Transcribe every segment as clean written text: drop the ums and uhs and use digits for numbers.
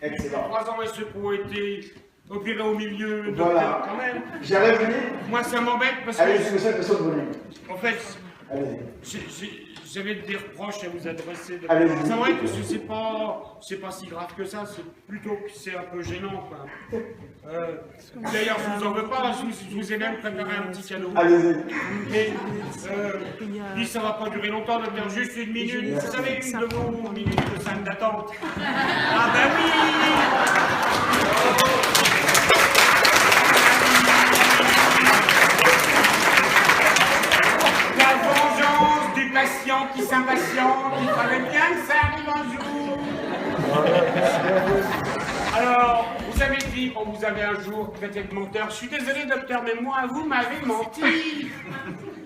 Excellent. 3 ans et ceux qui ont été opérés au milieu, Voilà. quand même. J'arrive venir. Moi, ça m'embête parce Allez, que. c'est ça, personne de venir. En fait, Allez. j'avais des reproches à vous adresser. Allez-y. C'est vrai que c'est pas si grave que ça, c'est plutôt que c'est un peu gênant, quoi. D'ailleurs, je vous en veux pas, je vous ai même préparé un petit cadeau. Allez-y. Mais, dis, ça va pas durer longtemps, docteur, juste une minute. Vous savez, une de vos minutes de salle d'attente. Ah ben oui! La vengeance du patient qui s'impatiente, il fallait bien que ça arrive un jour. Alors, vous avez dit, quand vous avez un jour traité de menteur, je suis désolé docteur, mais moi, vous m'avez menti.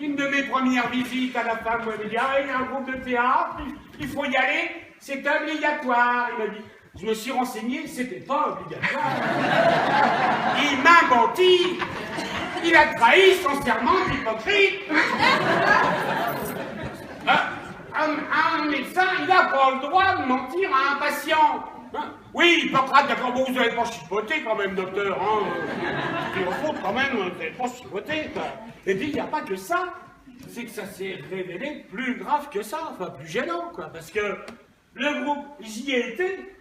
Une de mes premières visites à la femme, vous m'avez dit, ah, il y a un groupe de théâtre, il faut y aller, c'est obligatoire. Il m'a dit, je me suis renseigné, c'était pas obligatoire. Il m'a menti. Il a trahi son serment d'hypocrite. Un médecin, il n'a pas le droit de mentir à un patient. Hein? Oui, Hippocrate, d'accord, bon, vous n'avez pas chipoté quand même, docteur. C'est au fond, quand même, vous n'avez pas chipoté. Et puis, il n'y a pas que ça. C'est que ça s'est révélé plus grave que ça, enfin, plus gênant, quoi. Parce que le groupe, j'y ai été,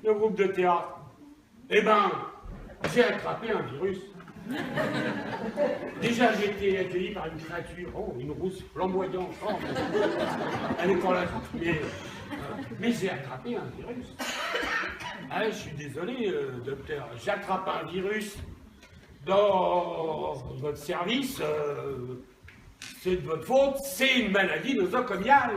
le groupe de théâtre. Eh ben, j'ai attrapé un virus. Déjà, j'ai été accueilli par une créature, une rousse flamboyante. Elle est pas là, mais j'ai attrapé un virus. Ah, je suis désolé, docteur, j'attrape un virus dans votre service, c'est de votre faute, c'est une maladie nosocomiale.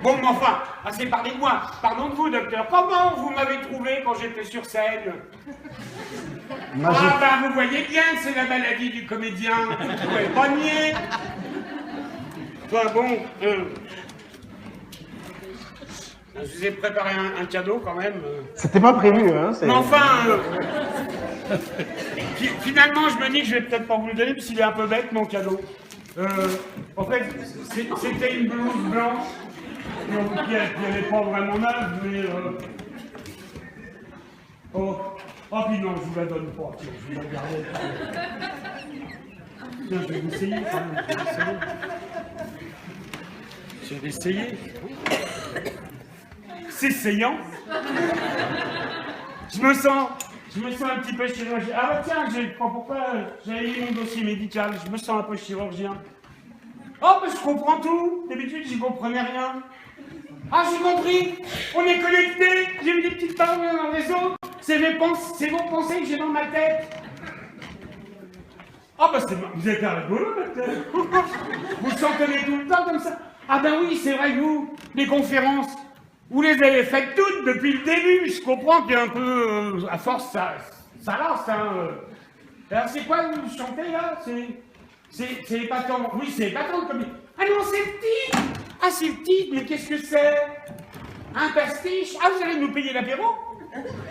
Bon, mais enfin, assez parlé de moi. Pardon de vous, docteur, comment vous m'avez trouvé quand j'étais sur scène? Ah ben, vous voyez bien que c'est la maladie du comédien, vous pouvez pas nier. Enfin bon, je vous ai préparé un cadeau quand même. C'était pas prévu, hein. Mais enfin, finalement, je me dis que je vais peut-être pas vous le donner, parce qu'il est un peu bête, mon cadeau. En fait, c'était une blouse blanche, qui n'est pas vraiment neuve, mais... Oh, puis non, je vous la donne pas, tiens, je vais la garder. Tiens, je vais l'essayer quand même, je vais l'essayer. C'est saillant. Je me sens un petit peu chirurgien. Ah bah tiens, je sais pas pourquoi, j'avais mis mon dossier médical, je me sens un peu chirurgien. Oh, bah je comprends tout, d'habitude j'y comprenais rien. Ah, j'ai compris, on est connectés, j'ai vu des petites paroles dans le réseau, c'est vos pensées que j'ai dans ma tête. Ah bah vous êtes un rigolo, docteur. Vous chantonnez tout le temps comme ça. Ah ben oui, c'est vrai que vous, les conférences, vous les avez faites toutes depuis le début, je comprends qu'il y a un peu, à force, ça lance, hein. Alors c'est quoi que vous chantez là? C'est épatant. Oui, c'est épatant comme... Ah non, c'est le titre. Ah, c'est le titre, mais qu'est-ce que c'est? Un pastiche? Ah, vous allez nous payer l'apéro?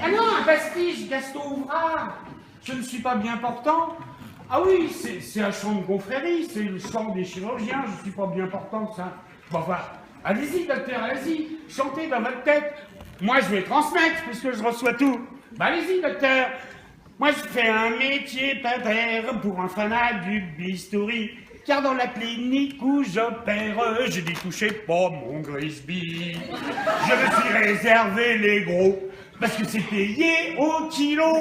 Ah non, un pastiche, Gaston Ouvrard. Je ne suis pas bien portant. Ah oui, c'est un chant de confrérie, c'est le chant des chirurgiens, je ne suis pas bien portant, ça. Bon, enfin, allez-y, docteur, allez-y, chantez dans votre tête. Moi, je vais transmettre, puisque je reçois tout. Bah, allez-y, docteur. Moi, je fais un métier pépère pour un fanat du bistouri. Car dans la clinique où j'opère, je dis touchez pas mon Grisby. Je me suis réservé les gros, parce que c'est payé au kilo.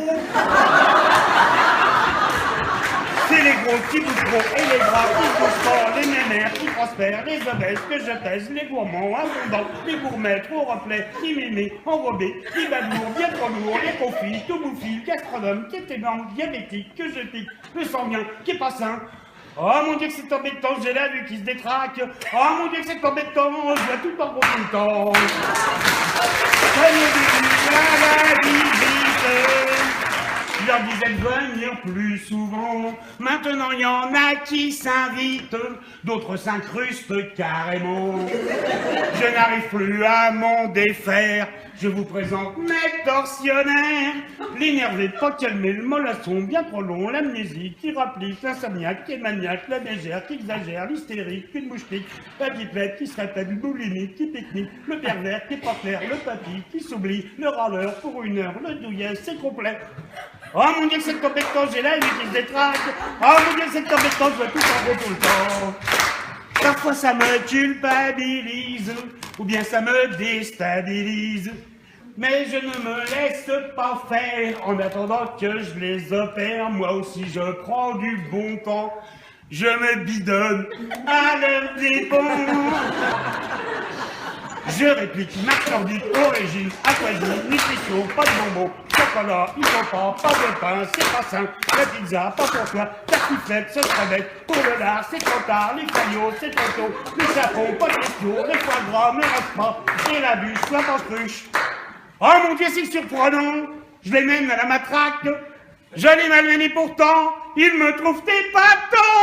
C'est les gros qui bouffent trop et les gras qui bouffent fort, les mémères qui prospèrent, les obèses que je pèse, les gourmands abondants, les gourmets trop reflets, qui mémés, enrobés, qui badours, bien trop lourds, les profils, tout bouffis, gastronomes, qui étaient blancs, diabétiques, que je pique, le sang bien, qui est pas sain. Oh mon Dieu que c'est embêtant, j'ai la vue qui se détraque. Oh mon Dieu que c'est embêtant, je vois tout en gros tout le temps. La visite. Je leur disais de venir plus souvent. Maintenant il y en a qui s'invitent, d'autres s'incrustent carrément. Je n'arrive plus à m'en défaire. Je vous présente mes tortionnaires. L'énervé, pas calmé, le mollasson, bien trop long, l'amnésie, qui rapplique, l'insomniaque, qui est maniaque, la mégère, qui exagère, l'hystérique, une mouchetique, la pipette, qui se répète, le boulimique, qui pique-nique, le pervers, qui est pas clair, le papy, qui s'oublie, le râleur, pour une heure, le douillet, c'est complet. Oh mon Dieu, cette compétence, j'ai la vie qui se détraque. Oh mon Dieu, cette compétence, je veux tout changer tout le temps. Parfois ça me culpabilise, ou bien ça me déstabilise. Mais je ne me laisse pas faire en attendant que je les opère. Moi aussi je prends du bon temps. Je me bidonne à leurs dépens. Je réplique marchandise, origine, aquasine, nutrition, pas de bonbons, chocolat, ils sont pas de pain, c'est pas sain, la pizza, pas pour toi, tartiflette, ce serait bête, pour le lard, c'est trop tard, les caillots, c'est trop tôt, le chapon, pas de question, les foie gras ne restent pas, et la bûche, soit en cruche. Oh mon Dieu, c'est surprenant, je les mène à la matraque, je les malmène et pourtant, ils me trouvent des pâtons.